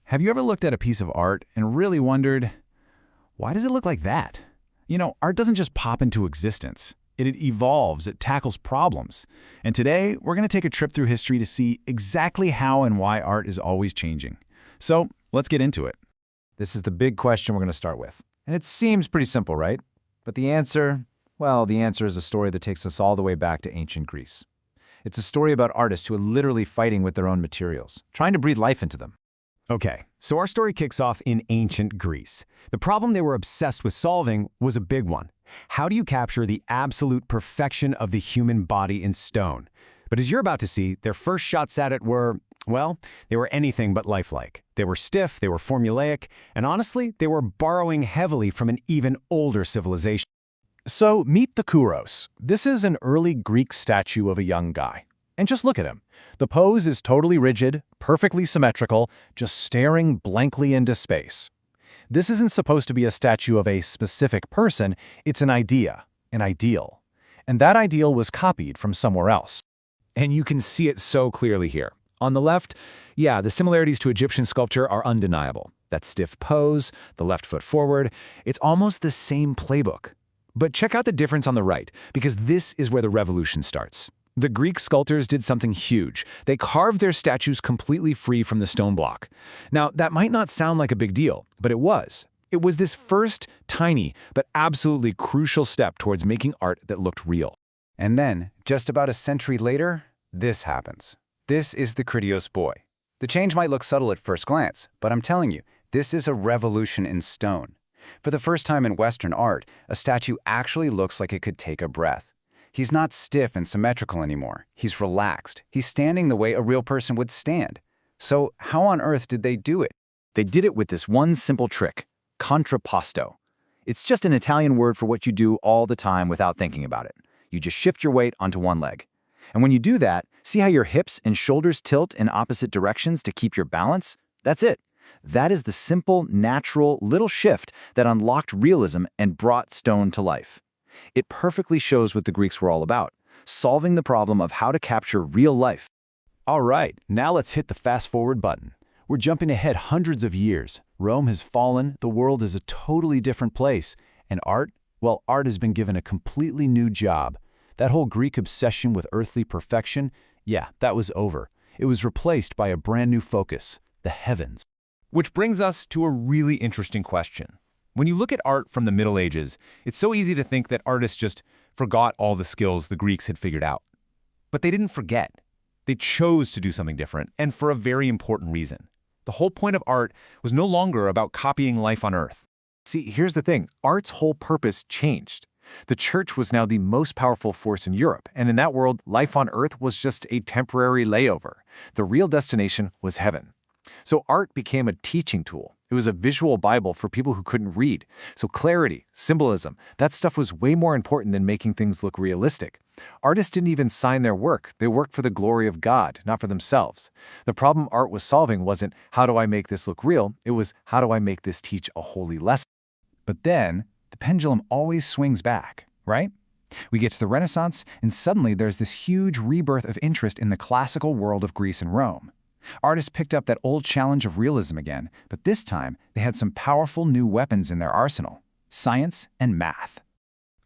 Have you ever looked at a piece of art and really wondered, why does it look like that? Art doesn't just pop into existence. It evolves, it tackles problems. And today, we're going to take a trip through history to see exactly how and why art is always changing. So, let's get into it. This is the big question we're going to start with. And it seems pretty simple, right? But the answer is a story that takes us all the way back to ancient Greece. It's a story about artists who are literally fighting with their own materials, trying to breathe life into them. Okay, so our story kicks off in ancient Greece. The problem they were obsessed with solving was a big one. How do you capture the absolute perfection of the human body in stone? But as you're about to see, their first shots at it were, they were anything but lifelike. They were stiff, they were formulaic, and honestly, they were borrowing heavily from an even older civilization. So meet the Kouros. This is an early Greek statue of a young guy. And just look at him. The pose is totally rigid, perfectly symmetrical, just staring blankly into space. This isn't supposed to be a statue of a specific person, it's an idea, an ideal. And that ideal was copied from somewhere else. And you can see it so clearly here. On the left, the similarities to Egyptian sculpture are undeniable. That stiff pose, the left foot forward, it's almost the same playbook. But check out the difference on the right, because this is where the revolution starts. The Greek sculptors did something huge. They carved their statues completely free from the stone block. Now, that might not sound like a big deal, but it was. It was this first, tiny, but absolutely crucial step towards making art that looked real. And then, just about a century later, this happens. This is the Critios boy. The change might look subtle at first glance, but I'm telling you, this is a revolution in stone. For the first time in Western art, a statue actually looks like it could take a breath. He's not stiff and symmetrical anymore. He's relaxed. He's standing the way a real person would stand. So how on earth did they do it? They did it with this one simple trick, contrapposto. It's just an Italian word for what you do all the time without thinking about it. You just shift your weight onto one leg. And when you do that, see how your hips and shoulders tilt in opposite directions to keep your balance? That's it. That is the simple, natural, little shift that unlocked realism and brought stone to life. It perfectly shows what the Greeks were all about, solving the problem of how to capture real life. All right, now let's hit the fast-forward button. We're jumping ahead hundreds of years. Rome has fallen, the world is a totally different place. And art? Well, art has been given a completely new job. That whole Greek obsession with earthly perfection, that was over. It was replaced by a brand new focus, the heavens. Which brings us to a really interesting question. When you look at art from the Middle Ages, it's so easy to think that artists just forgot all the skills the Greeks had figured out. But they didn't forget. They chose to do something different, and for a very important reason. The whole point of art was no longer about copying life on Earth. See, here's the thing. Art's whole purpose changed. The church was now the most powerful force in Europe, and in that world, life on Earth was just a temporary layover. The real destination was heaven. So art became a teaching tool. It was a visual Bible for people who couldn't read. So clarity, symbolism, that stuff was way more important than making things look realistic. Artists didn't even sign their work. They worked for the glory of God, not for themselves. The problem art was solving wasn't, how do I make this look real? It was, how do I make this teach a holy lesson? But then, the pendulum always swings back, right? We get to the Renaissance, and suddenly there's this huge rebirth of interest in the classical world of Greece and Rome. Artists picked up that old challenge of realism again, but this time they had some powerful new weapons in their arsenal: science and math.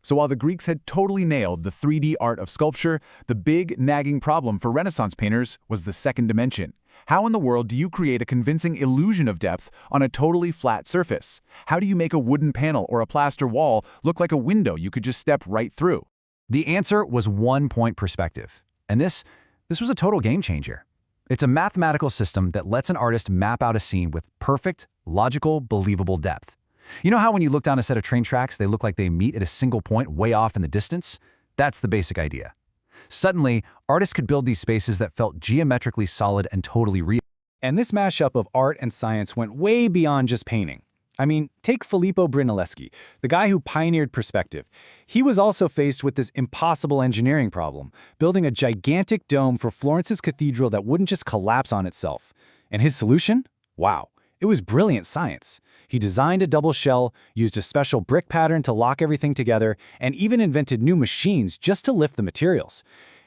So while the Greeks had totally nailed the 3D art of sculpture, the big, nagging problem for Renaissance painters was the second dimension. How in the world do you create a convincing illusion of depth on a totally flat surface? How do you make a wooden panel or a plaster wall look like a window you could just step right through? The answer was one-point perspective. And this was a total game changer. It's a mathematical system that lets an artist map out a scene with perfect, logical, believable depth. You know how when you look down a set of train tracks, they look like they meet at a single point way off in the distance? That's the basic idea. Suddenly, artists could build these spaces that felt geometrically solid and totally real. And this mashup of art and science went way beyond just painting. I mean, take Filippo Brunelleschi, the guy who pioneered perspective. He was also faced with this impossible engineering problem, building a gigantic dome for Florence's cathedral that wouldn't just collapse on itself. And his solution? Wow, it was brilliant science. He designed a double shell, used a special brick pattern to lock everything together, and even invented new machines just to lift the materials.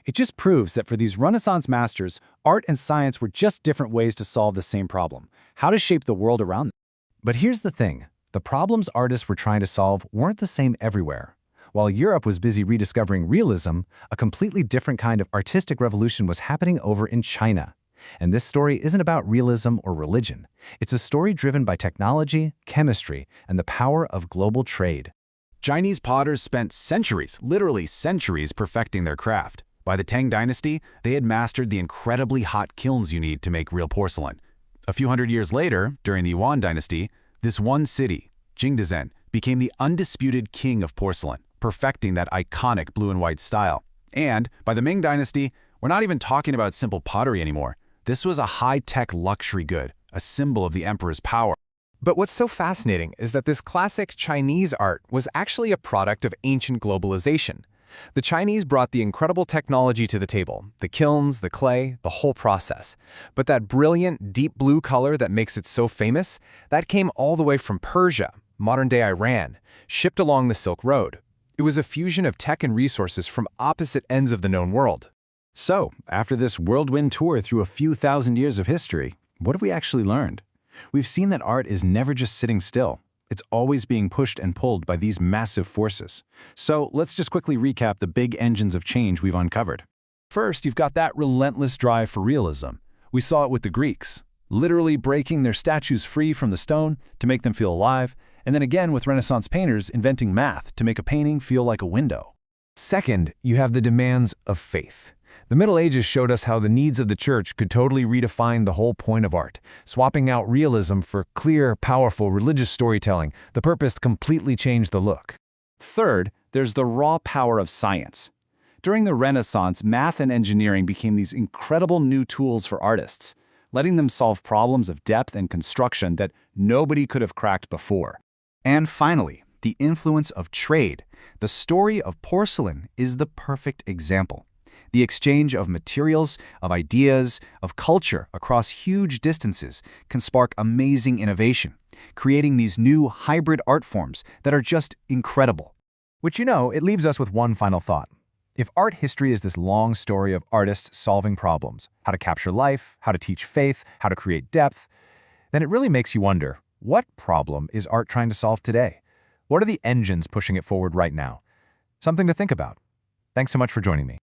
It just proves that for these Renaissance masters, art and science were just different ways to solve the same problem: how to shape the world around them. But here's the thing. The problems artists were trying to solve weren't the same everywhere. While Europe was busy rediscovering realism, a completely different kind of artistic revolution was happening over in China. And this story isn't about realism or religion. It's a story driven by technology, chemistry, and the power of global trade. Chinese potters spent centuries, literally centuries, perfecting their craft. By the Tang Dynasty, they had mastered the incredibly hot kilns you need to make real porcelain. A few hundred years later, during the Yuan Dynasty, this one city, Jingdezhen, became the undisputed king of porcelain, perfecting that iconic blue and white style. And by the Ming Dynasty, we're not even talking about simple pottery anymore. This was a high-tech luxury good, a symbol of the emperor's power. But what's so fascinating is that this classic Chinese art was actually a product of ancient globalization. The Chinese brought the incredible technology to the table, the kilns, the clay, the whole process. But that brilliant, deep blue color that makes it so famous, that came all the way from Persia, modern-day Iran, shipped along the Silk Road. It was a fusion of tech and resources from opposite ends of the known world. So, after this whirlwind tour through a few thousand years of history, what have we actually learned? We've seen that art is never just sitting still. It's always being pushed and pulled by these massive forces. So let's just quickly recap the big engines of change we've uncovered. First, you've got that relentless drive for realism. We saw it with the Greeks, literally breaking their statues free from the stone to make them feel alive, and then again with Renaissance painters inventing math to make a painting feel like a window. Second, you have the demands of faith. The Middle Ages showed us how the needs of the church could totally redefine the whole point of art, swapping out realism for clear, powerful religious storytelling. The purpose completely changed the look. Third, there's the raw power of science. During the Renaissance, math and engineering became these incredible new tools for artists, letting them solve problems of depth and construction that nobody could have cracked before. And finally, the influence of trade. The story of porcelain is the perfect example. The exchange of materials, of ideas, of culture across huge distances can spark amazing innovation, creating these new hybrid art forms that are just incredible. Which, it leaves us with one final thought. If art history is this long story of artists solving problems, how to capture life, how to teach faith, how to create depth, then it really makes you wonder, what problem is art trying to solve today? What are the engines pushing it forward right now? Something to think about. Thanks so much for joining me.